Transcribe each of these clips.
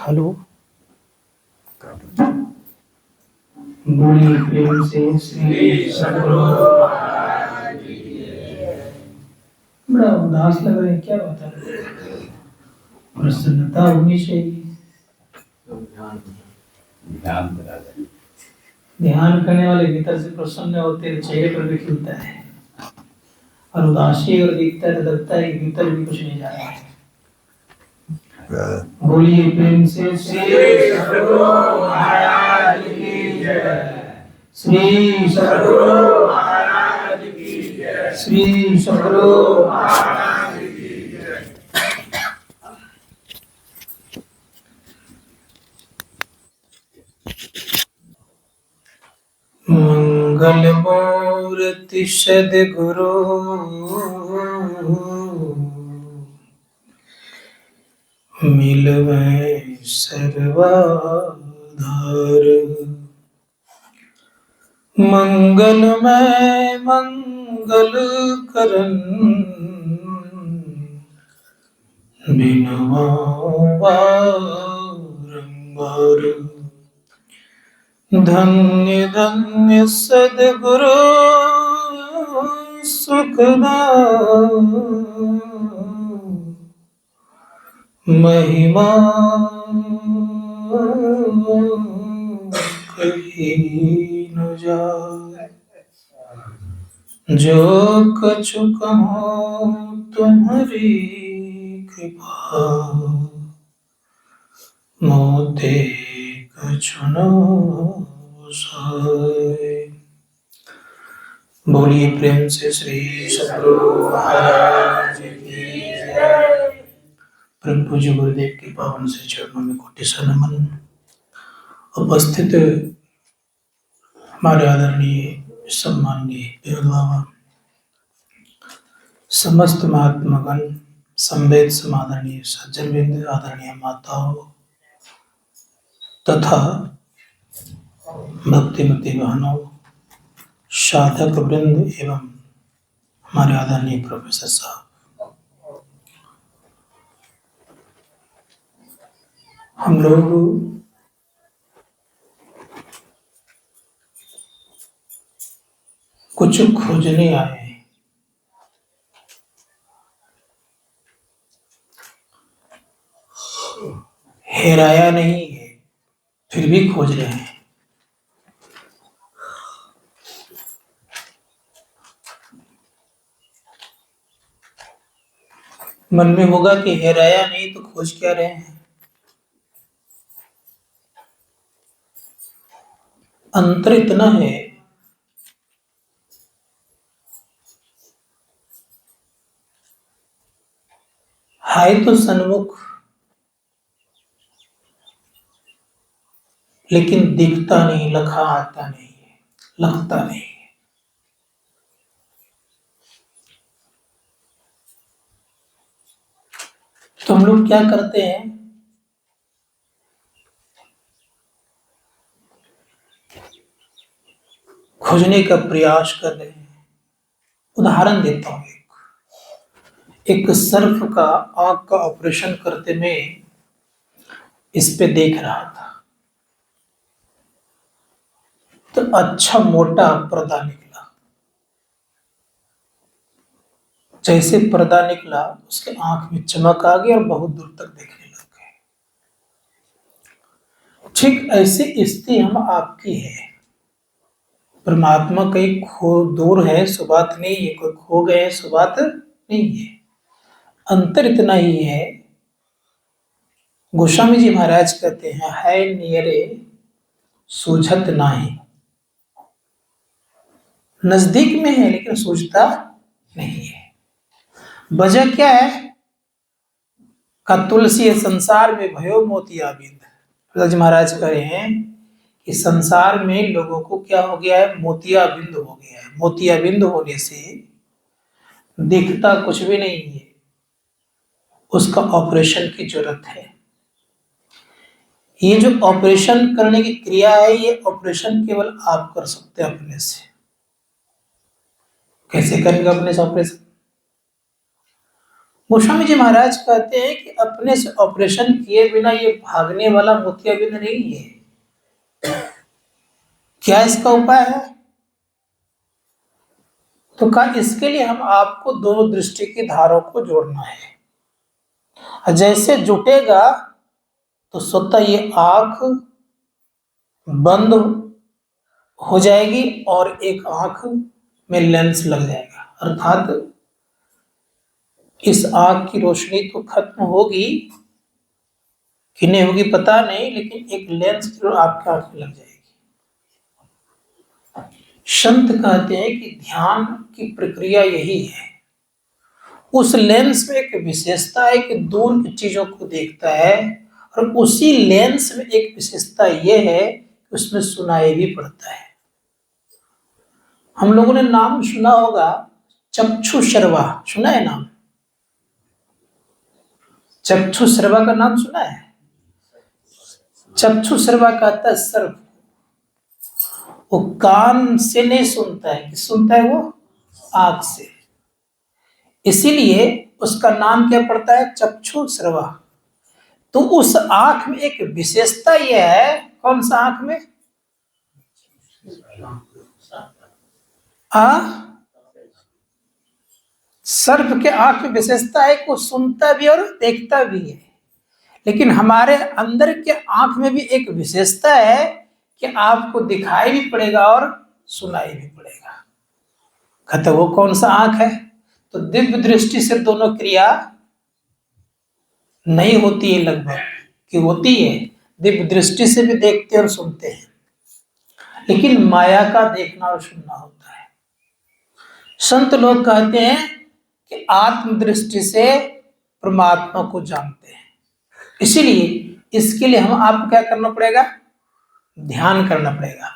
Hello. बोलिए प्रेम से श्री सद्गुरु। बड़ा उदास लग रहा है, क्या बात है? प्रसन्नता होनी चाहिए। ध्यान करने वाले भीतर से प्रसन्न होते हैं, चेहरे पर भी खिलता है। और उदासी अगर दिखता है तो लगता है कि भीतर भी कुछ नहीं जा रहा है। बोलिए प्रेम से श्री सद्गुरु महाराज की जय। श्री सद्गुरु महाराज की जय। श्री सद्गुरु महाराज की जय। मंगल मूर्ति सद्गुरु मिलवै सर्वाधार। मंगलमय मंगल करन बिनवा बारंबार। धन्य धन्य सद्गुरु सुखदां महिमा कही न जाए। जो कछु कहूँ तुम्हारी कृपा मोते कछु न साय। बोलिए प्रेम से श्री सद्गुरु महाराज की जय। परम पूज्य गुरुदेव के पावन से चरणों में कोटि सा नमन। उपस्थित हमारे आदरणीय सम्माननीय देवद्वारा समस्त महात्मागण, संवेद समादरणीय सज्जनवृंद, आदरणीय माताओं तथा भक्तिमती बहनों, साधक वृंद एवं हमारे आदरणीय प्रोफेसर साहब, हम लोग कुछ खोजने आए हैं। हेराया नहीं है, फिर भी खोज रहे हैं। मन में होगा कि हेराया नहीं तो खोज क्या रहे हैं। अंतर इतना है तो सन्मुख, लेकिन दिखता नहीं, लखा आता नहीं है, लगता नहीं है। तो हम लोग क्या करते हैं, खोजने का प्रयास कर रहे हैं। उदाहरण देता हूं, एक सर्फ का आंख का ऑपरेशन करते में इस पे देख रहा था, तो अच्छा मोटा पर्दा निकला। जैसे पर्दा निकला, उसके आंख में चमक आ गई और बहुत दूर तक देखने लग गए। ठीक ऐसी स्थिति हम आपकी है। परमात्मा कहीं खो दूर है सो बात नहीं है, कोई खो गए सो बात नहीं है। अंतर इतना ही है, गोस्वामी जी महाराज कहते हैं, है नियरे सूझत नाही। नजदीक में है लेकिन सूझता नहीं है। वजह क्या है? का तुलसी संसार में भयो मोतियाबिंद। प्रहलाद जी महाराज कह रहे हैं कि संसार में लोगों को क्या हो गया है? मोतियाबिंद हो गया है। मोतियाबिंद होने से दिखता कुछ भी नहीं है, उसका ऑपरेशन की जरूरत है। ये जो ऑपरेशन करने की क्रिया है, ये ऑपरेशन केवल आप कर सकते हैं अपने से। कैसे करेंगे अपने से ऑपरेशन? गोस्वामी जी महाराज कहते हैं कि अपने से ऑपरेशन किए बिना ये भागने वाला मोतियाबिंद नहीं है। क्या इसका उपाय है? तो कहा इसके लिए हम आपको दोनों दृष्टि की धारों को जोड़ना है। जैसे जुटेगा तो स्वतः ये आंख बंद हो जाएगी और एक आंख में लेंस लग जाएगा, अर्थात इस आंख की रोशनी तो खत्म होगी कि नहीं होगी पता नहीं, लेकिन एक लेंस जरूर आपके आंख में लग जाएगी। संत कहते हैं कि ध्यान की प्रक्रिया यही है। उस लेंस में एक विशेषता है कि दूर की चीजों को देखता है, और उसी लेंस में एक विशेषता यह है कि उसमें सुनाई भी पड़ता है। हम लोगों ने नाम सुना होगा चक्षु श्रवा, सुना है नाम? चक्षु श्रवा का नाम सुना है? चक्षु श्रवा कहता है सर्प। वो कान से नहीं सुनता है, कि सुनता है वो आंख से, इसीलिए उसका नाम क्या पड़ता है? चक्षु श्रवा। तो उस आंख में एक विशेषता यह है, कौन सा आंख में? सर्प के आंख में विशेषता है कि वो सुनता भी और देखता भी है। लेकिन हमारे अंदर के आंख में भी एक विशेषता है कि आपको दिखाई भी पड़ेगा और सुनाई भी पड़ेगा। कहते वो कौन सा आंख है? तो दिव्य दृष्टि से दोनों क्रिया नहीं होती है, लगभग कि होती है, दिव्य दृष्टि से भी देखते और सुनते हैं, लेकिन माया का देखना और सुनना होता है। संत लोग कहते हैं कि आत्मदृष्टि से परमात्मा को जानते हैं। इसीलिए इसके लिए हम आपको क्या करना पड़ेगा? ध्यान करना पड़ेगा।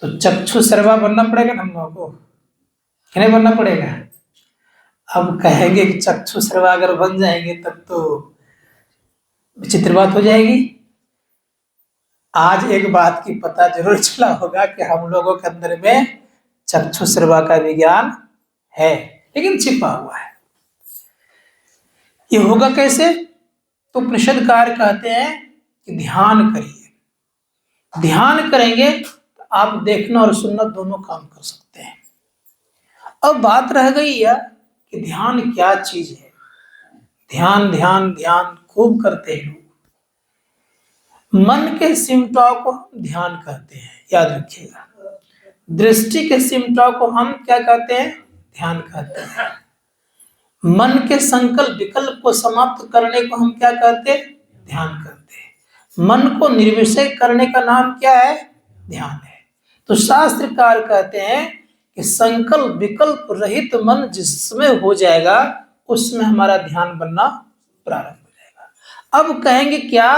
तो चक्षु सर्वा बनना पड़ेगा ना हम लोगों को, कि नहीं बनना पड़ेगा? अब कहेंगे कि चक्षु सर्वा अगर बन जाएंगे तब तो विचित्र बात हो जाएगी। आज एक बात की पता जरूर चला होगा कि हम लोगों के अंदर में चक्षु सर्वा का विज्ञान है, लेकिन छिपा हुआ है। ये होगा कैसे? तो उपनिषदकार कहते हैं कि ध्यान करिए। ध्यान करेंगे तो आप देखना और सुनना दोनों काम कर सकते हैं। अब बात रह गई है कि ध्यान क्या चीज है। ध्यान ध्यान ध्यान खूब करते हैं लोग। मन के सिमटाव को हम ध्यान कहते हैं, याद रखिएगा। दृष्टि के सिमटाव को हम क्या कहते हैं? ध्यान कहते हैं। मन के संकल्प विकल्प को समाप्त करने को हम क्या कहते हैं? ध्यान कहते हैं। मन को निर्विषय करने का नाम क्या है? ध्यान है। तो शास्त्रकार कहते हैं कि संकल्प विकल्प रहित मन जिसमें हो जाएगा उसमें हमारा ध्यान बनना प्रारंभ हो जाएगा। अब कहेंगे क्या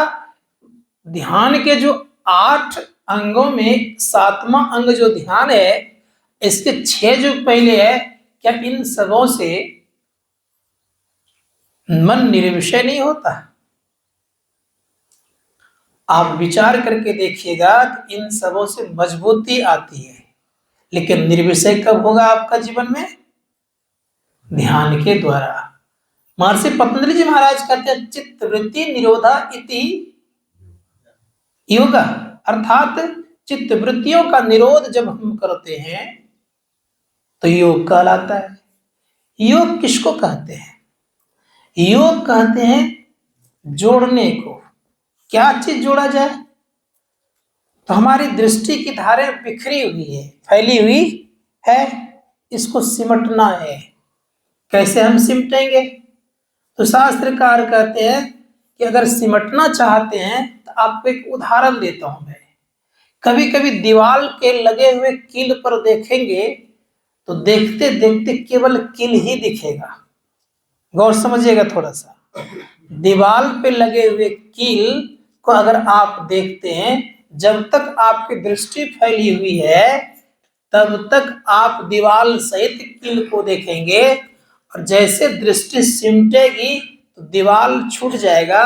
ध्यान के जो 8 अंगों में 7वां अंग जो ध्यान है, इसके 6 जो पहले है, क्या इन सबों से मन निर्विषय नहीं होता? आप विचार करके देखिएगा कि इन सबों से मजबूती आती है, लेकिन निर्विषय कब होगा आपका जीवन में? ध्यान के द्वारा। महर्षि पतंजलि जी महाराज कहते हैं चित्त वृत्ति निरोधा इति योग, अर्थात चित्त वृत्तियों का निरोध जब हम करते हैं तो योग कहलाता है। योग किसको कहते हैं? योग कहते हैं जोड़ने को। क्या चीज जोड़ा जाए? तो हमारी दृष्टि की धारें बिखरी हुई है, फैली हुई है, इसको सिमटना है। कैसे हम सिमटेंगे? तो शास्त्रकार कहते हैं कि अगर सिमटना चाहते हैं तो आपको एक उदाहरण देता हूं मैं। कभी कभी दीवार के लगे हुए कील पर देखेंगे तो देखते देखते केवल कील ही दिखेगा। गौर समझिएगा थोड़ा सा। दीवार पे लगे हुए कील को अगर आप देखते हैं, जब तक आपकी दृष्टि फैली हुई है तब तक आप दीवार सहित कील को देखेंगे, और जैसे दृष्टि सिमटेगी तो दीवार छूट जाएगा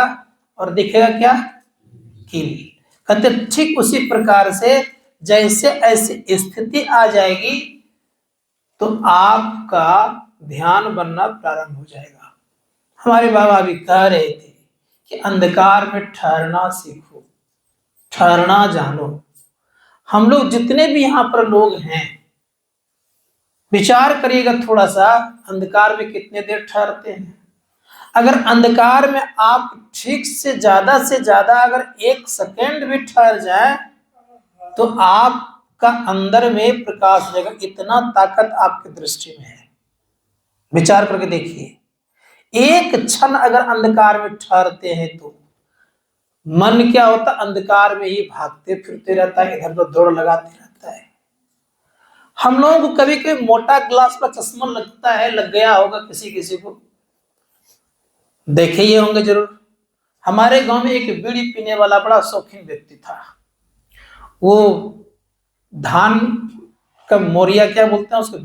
और दिखेगा क्या? कील। कहते ठीक उसी प्रकार से जैसे ऐसी स्थिति आ जाएगी तो आपका ध्यान बनना प्रारंभ हो जाएगा। हमारे बाबा भी कह रहे थे कि अंधकार में ठहरना सीखो, ठहरना जानो। हम लोग जितने भी यहाँ पर लोग हैं, विचार करिएगा थोड़ा सा, अंधकार में कितने देर ठहरते हैं। अगर अंधकार में आप ठीक से ज्यादा अगर 1 सेकेंड भी ठहर जाए तो आपका अंदर में प्रकाश रहेगा। इतना ताकत आपकी दृष्टि में है। विचार करके देखिए, 1 क्षण अगर अंधकार में ठहरते हैं तो मन क्या होता, अंधकार में ही भागते फिरते रहता है, इधर उधर दौड़ लगाते रहता है। हम लोगों को कभी कभी मोटा ग्लास का चश्मा लगता है, लग गया होगा किसी किसी को, देखे ही होंगे जरूर। हमारे गांव में एक बीड़ी पीने वाला बड़ा शौकीन व्यक्ति था। वो धान का मोरिया क्या बोलते हैं उसको,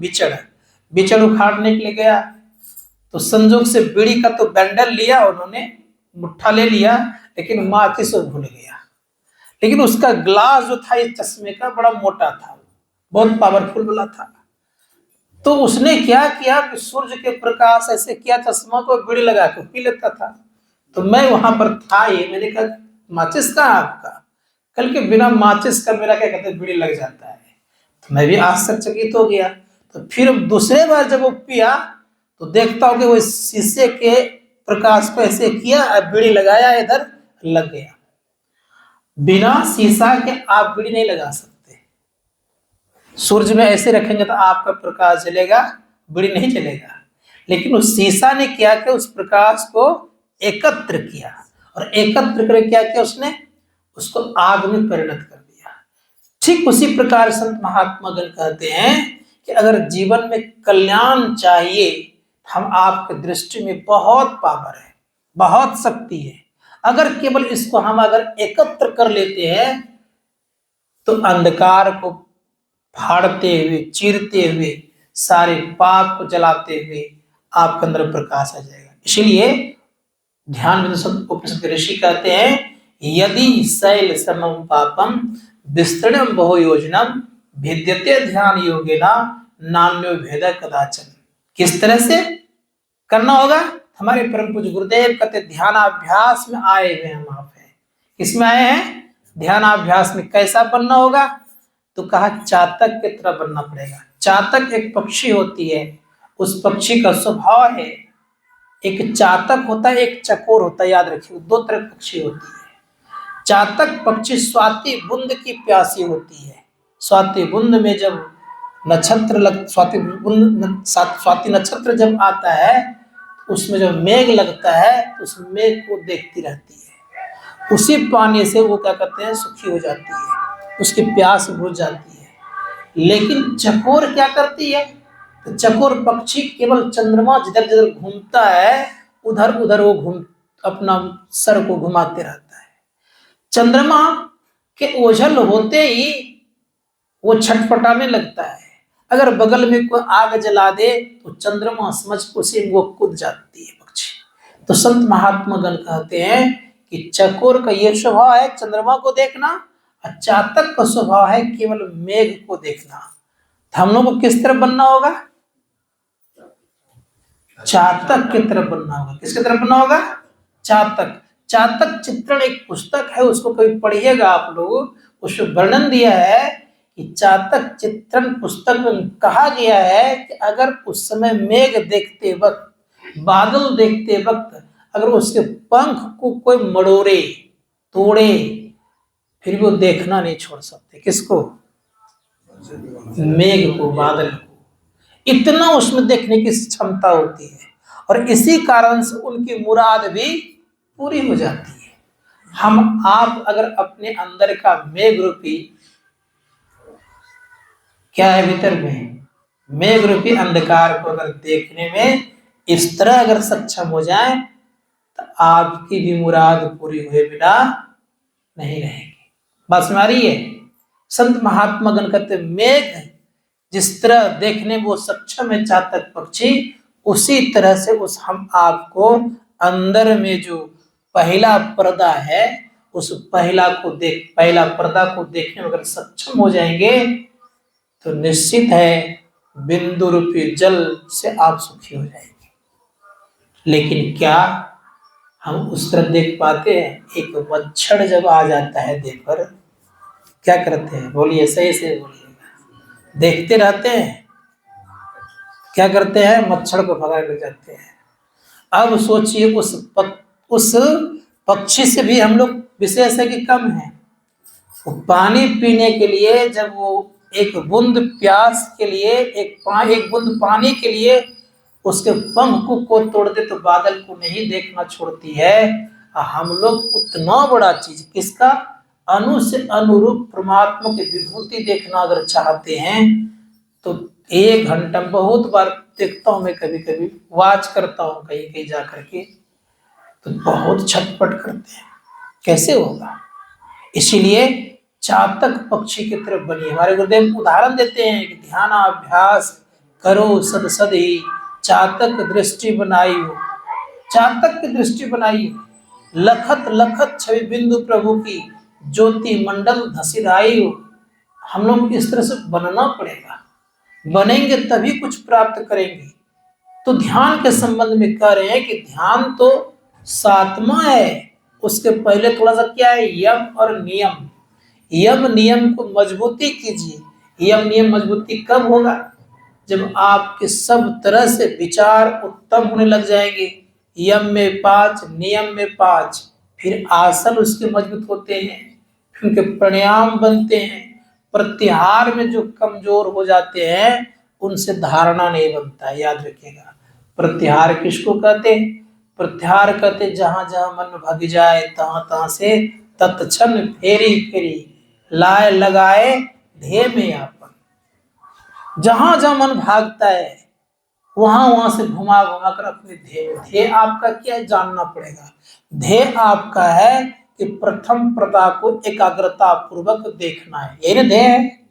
बिचड़ उखाड़ने के लिए गया, तो संजोग से बीड़ी का तो बैंडल लिया उन्होंने, मुट्ठा ले लिया, लेकिन माचिस वो भूल गया। लेकिन उसका ग्लास जो था इस चश्मे का बड़ा मोटा था, बहुत पावरफुल वाला था। तो उसने क्या किया कि सूर्य के प्रकाश ऐसे किया, चश्मा को बीड़ी लगा के पी लेता था। तो मैं वहां पर था, ये मैंने कहा माचिस कहाँ आपका? कल के बिना माचिस का मेरा क्या कहते हैं बीड़ी लग जाता है। तो मैं भी आश्चर्यचकित हो गया। तो फिर दूसरे बार जब वो पिया तो देखता हूँ कि वो शीशे के प्रकाश को ऐसे किया, बीड़ी लगाया, इधर लग गया। बिना शीशा के आप बीड़ी नहीं लगा सकते। सूर्य में ऐसे रखेंगे तो आपका प्रकाश जलेगा, बीड़ी नहीं जलेगा। लेकिन उस शीशा ने क्या किया, उस प्रकाश को एकत्र किया, और एकत्र करके क्या किया उसने, उसको आग में परिणत कर दिया। ठीक उसी प्रकार संत महात्मा गण कहते हैं कि अगर जीवन में कल्याण चाहिए, हम आपकी दृष्टि में बहुत पावर है, बहुत शक्ति है। अगर केवल इसको हम अगर एकत्र कर लेते हैं तो अंधकार को फाड़ते हुए, चीरते हुए, सारे पाप को जलाते हुए आपके अंदर प्रकाश आ जाएगा। इसीलिए ध्यान उपनिषद के ऋषि कहते हैं, यदि शैल समम पापम विस्तृणम बहु योजनम भिद्यते ध्यान योगेना नान्यो भेद कदाचन। किस तरह से करना होगा? हमारे परम पूज्य गुरुदेव कहते ध्यानाभ्यास में आए हुए हम आप हैं। किसमें आए हैं? ध्यानाभ्यास में। कैसा बनना होगा? तो कहा चातक की तरह बनना पड़ेगा। चातक एक पक्षी होती है, उस पक्षी का स्वभाव है, एक चातक होता है, एक चकोर होता है। याद रखिए, 2 तरह की पक्षी होती है। चातक पक्षी स्वाति बुंद की प्यासी होती है। स्वाति बुंद में जब नक्षत्र स्वाति नक्षत्र जब आता है, उसमें जब मेघ लगता है तो उस मेघ को देखती रहती है। उसी पानी से वो क्या करते हैं, सुखी हो जाती है, उसकी प्यास बुझ जाती है। लेकिन चकोर क्या करती है? तो चकोर पक्षी केवल चंद्रमा जिधर जिधर घूमता है उधर उधर वो अपना सर को घुमाते रहता है। चंद्रमा के ओझल होते ही वो छटपटाने लगता है। अगर बगल में कोई आग जला दे तो चंद्रमा समझ उसी में वो कूद जाती है पक्षी। तो संत महात्मा गण कहते हैं कि चकोर का ये स्वभाव है चंद्रमा को देखना, और चातक का स्वभाव है केवल मेघ को देखना। तो हम लोग को किस तरफ बनना होगा? चातक की तरफ बनना होगा। किसकी तरफ बनना होगा? चातक। चातक चित्रण एक पुस्तक है, उसको कभी पढ़िएगा आप लोग। उसमें वर्णन दिया है कि चातक चित्रण पुस्तक में कहा गया है कि अगर उस समय मेघ देखते वक्त, बादल देखते वक्त अगर उसके पंख को कोई मड़ोरे, तोड़े, फिर वो देखना नहीं छोड़ सकते। किसको? मेघ को, बादल को। इतना उसमें देखने की क्षमता होती है, और इसी कारण से उनकी मुराद भी पूरी हो जाती है। हम आप अगर अपने अंदर का मेघ रूपी क्या है भीतर में, मेघ रूपी अंधकार को अगर देखने में इस तरह अगर सक्षम हो जाए तो आपकी भी मुराद पूरी हुए बिना नहीं रहेगी। बात समझ आ रही है? संत महात्मा गण कहते मेघ जिस तरह देखने में वो सक्षम है चातक पक्षी, उसी तरह से उस हम आपको अंदर में जो पहला पर्दा है, उस पहला पर्दा को देखने में अगर सक्षम हो जाएंगे तो निश्चित है बिंदु रूपी जल से आप सुखी हो जाएंगे। लेकिन क्या हम उस तरफ देख पाते हैं? एक मच्छर जब आ जाता है देह पर, क्या करते हैं? बोलिए, सही से बोलिएगा। देखते रहते हैं, क्या करते हैं? मच्छर को भगा ले जाते हैं। अब सोचिए उस पक्षी से भी हम लोग विशेष है कि कम है। वो पानी पीने के लिए, जब वो एक बूंद प्यास के लिए, एक बूंद पानी के लिए उसके पंख को तोड़ दे तो बादल को नहीं देखना छोड़ती है। हम लोग उतना बड़ा चीज, किसका? अणु से अनुरूप परमात्मा की विभूति देखना अगर चाहते हैं तो 1 घंटा, बहुत बार देखता हूं मैं, कभी कभी वाच करता हूं कहीं कहीं जा करके, तो बहुत छटपट करते हैं। कैसे होगा? इसीलिए चातक पक्षी की तरफ बनिए। हमारे गुरुदेव उदाहरण देते हैं कि ध्यानाभ्यास करो सद सद ही, चातक दृष्टि बनाई हो। चातक की दृष्टि बनाई हो। लखत लखत छवि बिंदु प्रभु की, ज्योति मंडल धसिधाई हो। हम लोग इस तरह से बनना पड़ेगा। बनेंगे तभी कुछ प्राप्त करेंगे। तो ध्यान के संबंध में कह रहे हैं कि ध्यान तो सातवां है, उसके पहले थोड़ा सा क्या है? यम और नियम। यम नियम को मजबूती कीजिए। यम नियम मजबूती कब होगा? जब आपके सब तरह से विचार उत्तम होने लग जाएंगे। यम में 5, नियम में 5, फिर आसन उसके मजबूत होते हैं, फिर उनके प्राणायाम बनते हैं। प्रत्याहार में जो कमजोर हो जाते हैं उनसे धारणा नहीं बनता है, याद रखिएगा। प्रत्याहार किसको कहते हैं? प्रत्याहार कहते जहां जहां मन भग जाए तहां तहां से तत्क्षण फेरी फेरी लाए लगाए ध्येय में आपन। जहां जहां मन भागता है वहां वहां से घुमा घुमा कर अपने ध्येय। ध्येय आपका क्या है? जानना पड़ेगा। ध्येय आपका है कि प्रथम प्रदा को एकाग्रता पूर्वक देखना है। यही ना ध्येय है?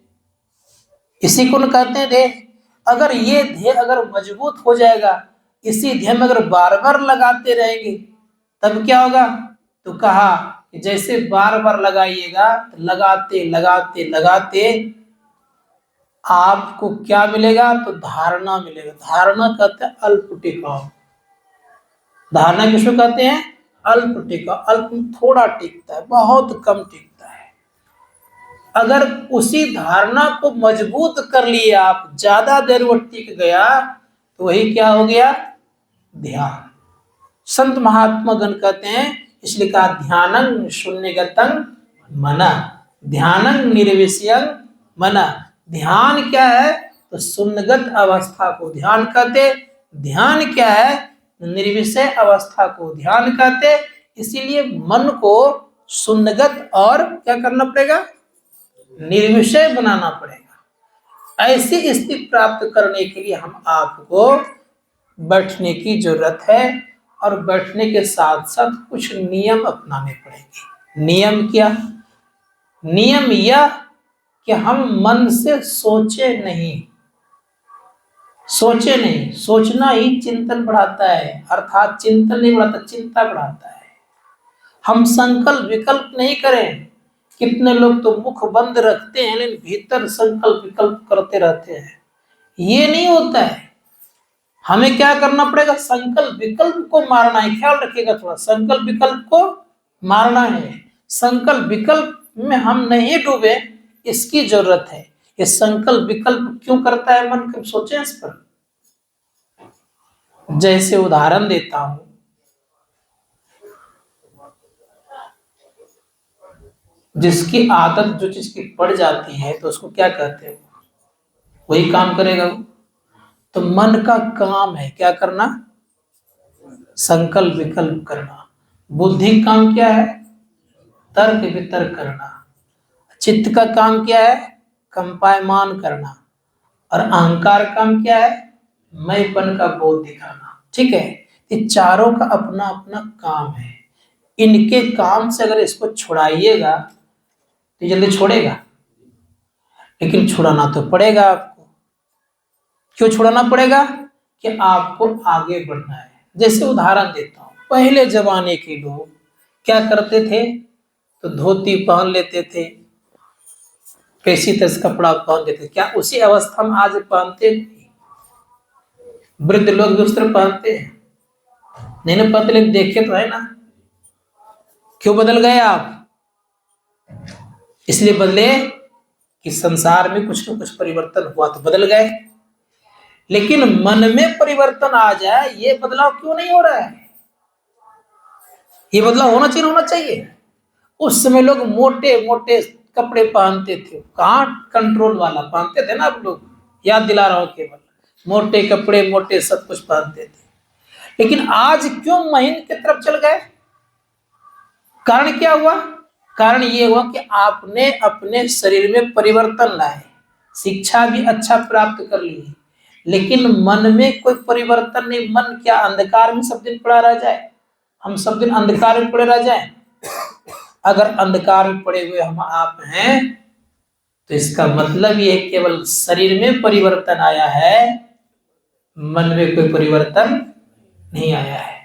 इसी को न कहते हैं ध्येय। अगर ये ध्येय अगर मजबूत हो जाएगा, इसी ध्येय में अगर बार बार लगाते रहेंगे तब क्या होगा? तो कहा कि जैसे बार बार लगाइएगा, लगाते लगाते लगाते आपको क्या मिलेगा? तो धारणा मिलेगा। धारणा कहते हैं अल्प टिकाऊ। धारणा किसको कहते हैं? अल्प टिकाऊ। अल्प थोड़ा टिकता है, बहुत कम टिकता है। अगर उसी धारणा को मजबूत कर लिए आप, ज्यादा देर वो टिक गया, तो वही क्या हो गया? ध्यान। संत महात्मा गण कहते हैं, इसलिए कहा ध्यानं शून्यगतं मना, ध्यानं निर्विषयं मना। ध्यान क्या है? तो शून्यगत अवस्था को ध्यान कहते। ध्यान क्या है? निर्विषय अवस्था को ध्यान कहते। इसीलिए मन को शून्यगत और क्या करना पड़ेगा? निर्विषय बनाना पड़ेगा। ऐसी स्थिति प्राप्त करने के लिए हम आपको बैठने की जरूरत है, और बैठने के साथ साथ कुछ नियम अपनाने पड़ेंगे। नियम क्या? नियम यह कि हम मन से सोचे नहीं। सोचे नहीं। सोचना ही चिंतन बढ़ाता है, अर्थात चिंतन नहीं बढ़ाता, चिंता बढ़ाता है। हम संकल्प विकल्प नहीं करें। कितने लोग तो मुख बंद रखते हैं लेकिन भीतर संकल्प विकल्प करते रहते हैं। ये नहीं होता है। हमें क्या करना पड़ेगा? संकल्प विकल्प को मारना है। ख्याल रखिएगा थोड़ा, संकल्प विकल्प को मारना है। संकल्प विकल्प में हम नहीं डूबे, इसकी जरूरत है। ये संकल्प विकल्प क्यों करता है मन? कब सोचे इस पर? जैसे उदाहरण देता हूं, जिसकी आदत जो चीज की पड़ जाती है तो उसको क्या कहते हैं? वही काम करेगा वो। तो मन का काम है क्या करना? संकल्प विकल्प करना। बुद्धि का काम क्या है? तर्क वितर्क करना। चित्त का काम क्या है? कंपायमान करना। और अहंकार का काम क्या है? मैंपन का बोध दिखाना। ठीक है? ये चारों का अपना अपना काम है। इनके काम से अगर इसको छुड़ाइएगा तो जल्दी छोड़ेगा, लेकिन छुड़ाना तो पड़ेगा आपको। क्यों छुड़ाना पड़ेगा? कि आपको आगे बढ़ना है। जैसे उदाहरण देता हूं, पहले जमाने के लोग क्या करते थे? तो धोती पहन लेते थे, कैसी तरह कपड़ा पहन लेते थे। क्या उसी अवस्था में आज पहनते? वृद्ध लोग भी उस तरह पहनते हैं। नहीं ना पतले, देखे तो है ना। क्यों बदल गए आप? इसलिए बदले कि संसार में कुछ न कुछ परिवर्तन हुआ तो बदल गए। लेकिन मन में परिवर्तन आ जाए, ये बदलाव क्यों नहीं हो रहा है? ये बदलाव होना चाहिए, होना चाहिए। उस समय लोग मोटे मोटे कपड़े पहनते थे, कहाँ कंट्रोल वाला पहनते थे ना आप लोग, याद दिला रहा हूं केवल, मोटे कपड़े मोटे सब कुछ पहनते थे। लेकिन आज क्यों महीन की तरफ चल गए? कारण क्या हुआ? कारण ये हुआ कि आपने अपने शरीर में परिवर्तन लाए, शिक्षा भी अच्छा प्राप्त कर ली, लेकिन मन में कोई परिवर्तन नहीं। मन क्या अंधकार में सब दिन पड़ा रह जाए? हम सब दिन अंधकार में पड़े रह जाए? अगर अंधकार में पड़े हुए हम आप हैं, तो इसका मतलब ये केवल शरीर में परिवर्तन आया है, मन में कोई परिवर्तन नहीं आया है।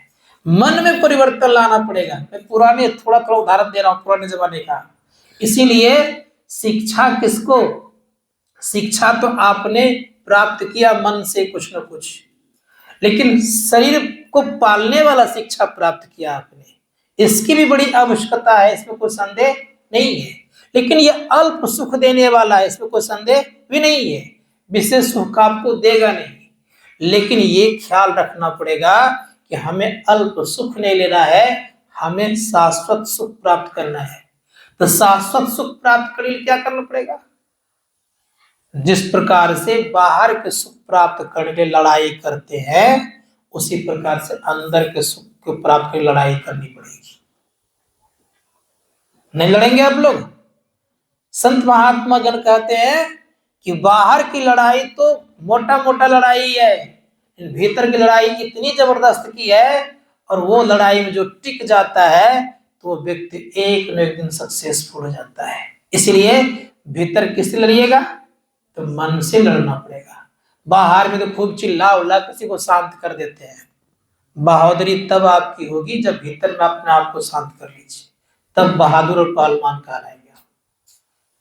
मन में परिवर्तन लाना पड़ेगा। मैं पुराने थोड़ा थोड़ा उदाहरण दे रहा हूं, पुराने जमाने का। इसीलिए शिक्षा किसको? शिक्षा तो आपने प्राप्त किया मन से कुछ न कुछ, लेकिन शरीर को पालने वाला शिक्षा प्राप्त किया आपने, इसकी भी बड़ी आवश्यकता है, इसमें कोई संदेह नहीं है। लेकिन यह अल्प सुख देने वाला है, इसमें कोई संदेह भी नहीं है, विशेष सुख आपको देगा नहीं। लेकिन ये ख्याल रखना पड़ेगा कि हमें अल्प सुख नहीं लेना है, हमें शाश्वत सुख प्राप्त करना है। तो शाश्वत सुख प्राप्त करने के लिए क्या करना पड़ेगा? जिस प्रकार से बाहर के सुख प्राप्त करने के लिए लड़ाई करते हैं, उसी प्रकार से अंदर के सुख को प्राप्त करने लड़ाई करनी पड़ेगी। नहीं लड़ेंगे आप लोग? संत महात्मा गण कहते हैं कि बाहर की लड़ाई तो मोटा मोटा लड़ाई है, भीतर की लड़ाई इतनी जबरदस्त की है, और वो लड़ाई में जो टिक जाता है तो वो व्यक्ति एक न एक दिन सक्सेसफुल हो जाता है। इसलिए भीतर किससे लड़िएगा? तो मन से लड़ना पड़ेगा। बाहर में तो खूब चिल्ला उल्ला किसी को शांत कर देते हैं। बहादुरी तब आपकी होगी जब भीतर में अपने आप को शांत कर लीजिए, तब बहादुर और पहलवान कहलाएंगे।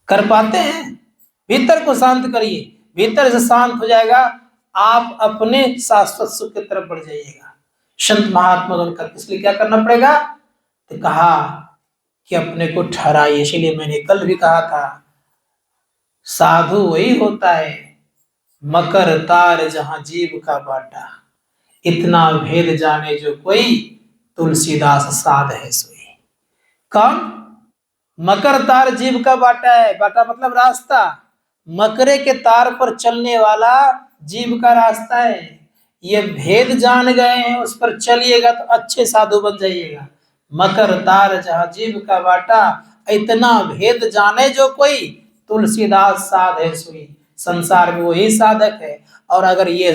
कर पाते हैं? भीतर को शांत करिए, भीतर से शांत हो जाएगा, आप अपने शाश्वत सुख की तरफ बढ़ जाइएगा। संत महात्मा गण का इसलिए क्या करना पड़ेगा? तो कहा कि अपने को ठहराइए। इसीलिए मैंने कल भी कहा था, साधु वही होता है मकर तार जहां जीव का बाटा, इतना भेद जाने जो कोई, तुलसीदास साध है सोई। कौन? मकर तार जीव का बाटा है, बाटा मतलब रास्ता, मकरे के तार पर चलने वाला जीव का रास्ता है। ये भेद जान गए हैं, उस पर चलिएगा तो अच्छे साधु बन जाइएगा। मकर तार जहां जीव का बाटा, इतना भेद जाने जो कोई, तुलसीदास साध है सोई। संसार में वही साधक है। और अगर ये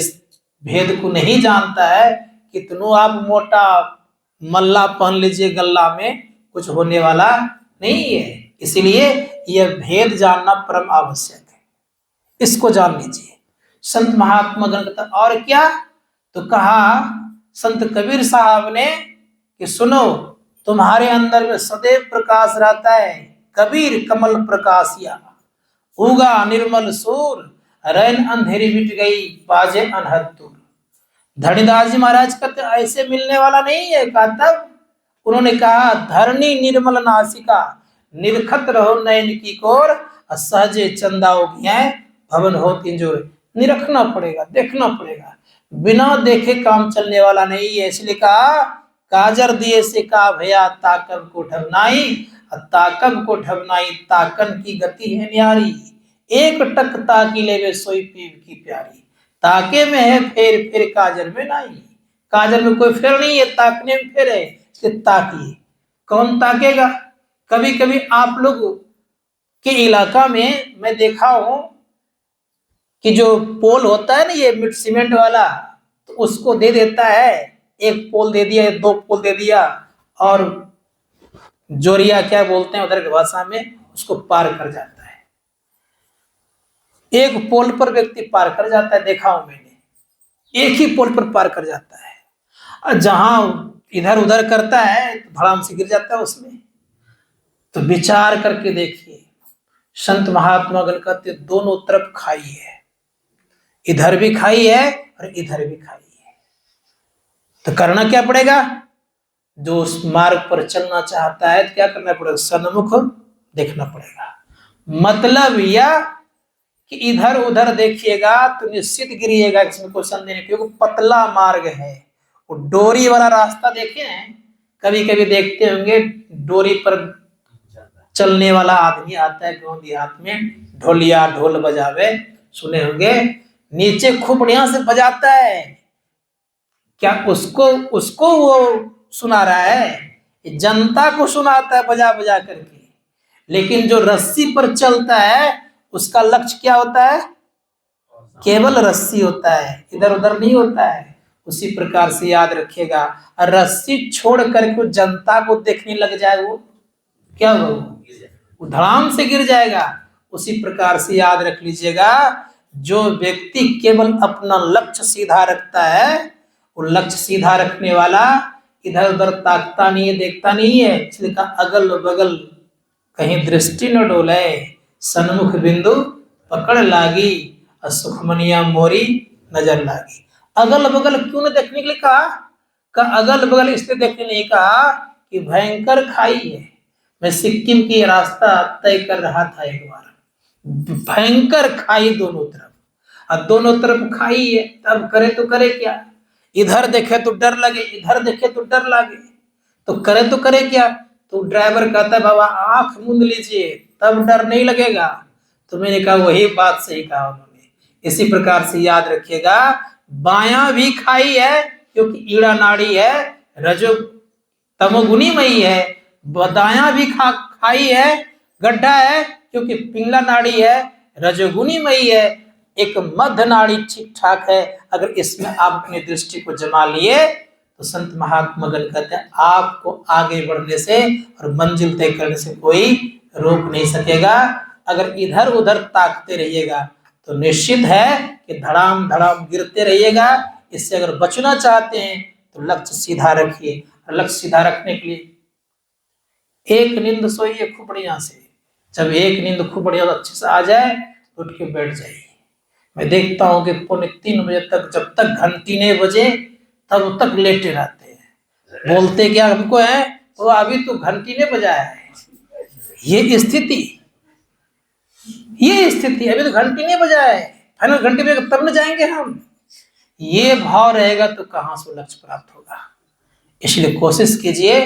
भेद को नहीं जानता है, कितनों आप मोटा मल्ला पहन लीजिए गल्ला में, कुछ होने वाला नहीं है। इसीलिए यह भेद जानना परम आवश्यक है, इसको जान लीजिए। संत महात्मा गण का और क्या? तो कहा संत कबीर साहब ने कि सुनो, तुम्हारे अंदर में सदैव प्रकाश रहता है। कबीर कमल प्रकाशिया, उगा निर्मल सूर, रैन अंधेरी मिट गई बाजे अनहद दूर। धनीदास जी महाराज कहते ऐसे मिलने वाला नहीं है। कहा तब उन्होंने कहा, धरनी निर्मल नासिका, निरखत रहो नयन की कोर, सहजे चंदा भवन हो तिंजोर। निरखना पड़ेगा, देखना पड़ेगा, बिना देखे काम चलने वाला नहीं है। इसलिए कहा, काजर दिए से का भया ताकन को ढबनाई, ताकन को ढबनाई ताकन की गति है न्यारी। एक टक ताकी लेवे सोई पीव की प्यारी, ताके में है फेर फेर काजर में नहीं। काजर में कोई फेर नहीं है, ताकने में फेर है। ताकिए, कौन ताकेगा? कभी कभी आप लोग के इलाका में मैं देखा हूं कि जो पोल होता है ना, ये मिट सीमेंट वाला, तो उसको दे देता है, एक पोल दे दिया, दो पोल दे दिया, और जोरिया क्या बोलते हैं उधर की भाषा में, उसको पार कर जाता है। एक पोल पर व्यक्ति पार कर जाता है, देखा हूं मैंने, एक ही पोल पर पार कर जाता है। और जहां इधर उधर करता है तो धड़ाम से गिर जाता है उसमें। तो विचार करके देखिए, संत महात्मा गण कहते दोनों तरफ खाई है, इधर भी खाई है और इधर भी खाई है। तो करना क्या पड़ेगा? जो उस मार्ग पर चलना चाहता है तो क्या करना पड़ेगा? सन्मुख देखना पड़ेगा। मतलब यह कि इधर उधर देखिएगा तो निश्चित गिरिएगा, इसमें कोई संदेह नहीं, क्योंकि पतला मार्ग है। वो डोरी वाला रास्ता देखे हैं, कभी कभी देखते होंगे, डोरी पर चलने वाला आदमी आता है गाँव देहात में, ढोलिया ढोल बजावे, सुने होंगे, नीचे खूब बढ़िया से बजाता है। क्या उसको उसको वो सुना रहा है? जनता को सुनाता है बजा बजा करके। लेकिन जो रस्सी पर चलता है उसका लक्ष्य क्या होता है? केवल रस्सी होता है, इधर उधर नहीं होता है। उसी प्रकार से याद रखिएगा, रस्सी छोड़ करके जनता को देखने लग जाए, वो क्या होगा? वो धड़ाम से गिर जाएगा। उसी प्रकार से याद रख लीजिएगा, जो व्यक्ति केवल अपना लक्ष्य सीधा रखता है, वो लक्ष्य सीधा रखने वाला इधर उधर ताकता नहीं है, देखता नहीं है, इसलिए कहा अगल बगल कहीं दृष्टि न डोले, सन्मुख बिंदु पकड़ लागी, सुखमनिया मोरी नजर लागी। अगल बगल क्यों न देखने के लिए कहा? अगल बगल इसलिए देखने नहीं कहा कि भयंकर खाई है। मैं सिक्किम की रास्ता तय कर रहा था एक बार, भयंकर खाई दोनों तरफ, और दोनों तरफ खाई है, तब करे तो करे क्या? इधर देखे तो डर लगे, इधर देखे तो डर लगे, तो करे क्या? तो ड्राइवर कहता है बाबा आंख मूंद लीजिए तब डर नहीं लगेगा। तो मैंने कहा वही बात सही कहा उन्होंने। इसी प्रकार से याद रखिएगा, बायां भी खाई है क्योंकि ईड़ा नाड़ी है, रजो तमोगुनी मई है, दायां भी खाई है, गड्ढा है क्योंकि पिंगला नाड़ी है, रजोगुनी मई है, एक मध्य नाड़ी ठीक ठाक है। अगर इसमें आप अपनी दृष्टि को जमा लिए तो संत महात्मा गण कहते हैं आपको आगे बढ़ने से और मंजिल तय करने से कोई रोक नहीं सकेगा। अगर इधर उधर ताकते रहिएगा तो निश्चित है कि धड़ाम धड़ाम गिरते रहिएगा। इससे अगर बचना चाहते हैं तो लक्ष्य सीधा रखिए। लक्ष्य सीधा रखने के लिए एक नींद सोइए खूब बढ़िया से। जब एक नींद खूब बढ़िया अच्छे से आ जाए तो उठ के बैठ जाइए। मैं देखता हूँ कि 2:45 बजे तक, जब तक घंटी नहीं बजे तब तक लेटे रहते हैं। बोलते क्या हमको है, तो अभी तो घंटी नहीं बजाया है। ये स्थिति अभी तो घंटी नहीं बजाया है, फाइनल घंटी बजेगा तब न जाएंगे हम। ये भाव रहेगा तो कहां से लक्ष्य प्राप्त होगा। इसलिए कोशिश कीजिए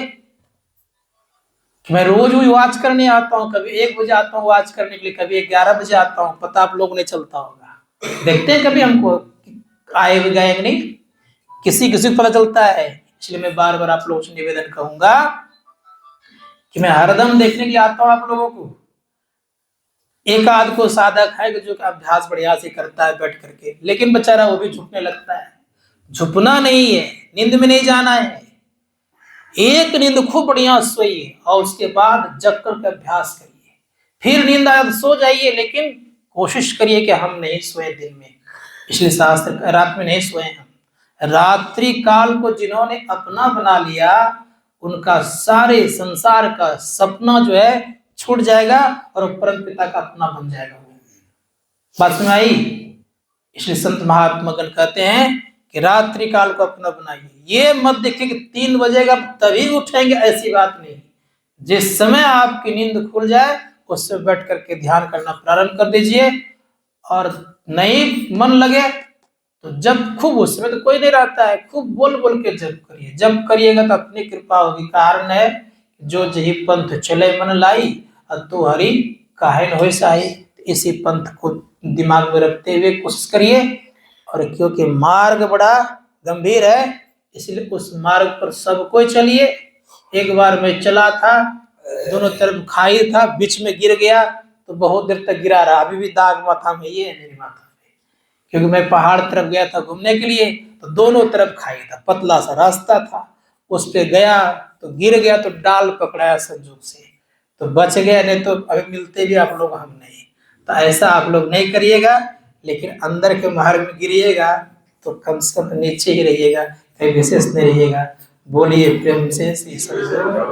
कि मैं रोज वॉच करने आता हूँ, कभी 1 बजे आता हूँ वॉच करने के लिए, कभी 11 बजे आता हूँ। पता आप लोग नहीं चलता होगा, देखते हैं कभी हमको आए हुए गए नहीं, किसी को पता चलता है। इसलिए मैं बार बार आप लोगों से निवेदन कहूंगा कि मैं हरदम देखने के लिए आता हूँ आप लोगों को। एक आध को साधक है जो अभ्यास बढ़िया से करता है बैठ करके, लेकिन बेचारा वो भी झुकने लगता है। झुकना नहीं है, नींद में नहीं जाना है। एक नींद खूब बढ़िया सोइए और उसके बाद जग करके अभ्यास करिए। फिर नींद आए तो सो जाइए, लेकिन कोशिश करिए कि हम नहीं सोए दिन में। इसलिए शास्त्र रात में नहीं सोए हम। रात्रि काल को जिन्होंने अपना बना लिया उनका सारे संसार का सपना जो है छूट जाएगा और परम पिता का अपना बन जाएगा। बात समझ आई? इसलिए संत महात्मा गण कहते हैं कि रात्रि काल को अपना बनाइए। ये मत देखिए कि 3 बजेगा तभी उठेंगे, ऐसी बात नहीं। जिस समय आपकी नींद खुल जाए उस समय बैठ करके ध्यान करना प्रारंभ कर दीजिए। और नहीं मन लगे तो जब खूब, उस समय तो कोई नहीं रहता है, खूब बोल बोल के जब करिए। जब करिएगा तो अपनी कृपा होगी। कारण है जो जही पंथ चले मन लाई, तो हरि काहे न होय साई। इसी पंथ को दिमाग में रखते हुए कोशिश करिए। और क्योंकि मार्ग बड़ा गंभीर है इसलिए उस मार्ग पर सब कोई चलिए। एक बार मैं चला था, दोनों तरफ खाई था, बीच में गिर गया तो बहुत देर तक गिरा रहा। अभी भी दाग माथा में ये है मेरी माथा में, क्योंकि मैं पहाड़ तरफ गया था घूमने के लिए, तो दोनों तरफ खाई था, पतला सा रास्ता था, उस पे गया तो गिर गया, तो डाल पकड़ाया संजोग से तो बच गया, नहीं तो अभी मिलते भी आप लोग हम नहीं। तो ऐसा आप लोग नहीं करिएगा। लेकिन अंदर के मार्ग में गिरिएगा तो कम से कम नीचे ही रहिएगा, कहीं विशेष नहीं रहिएगा। बोलिए प्रेम से श्री सद्गुरु।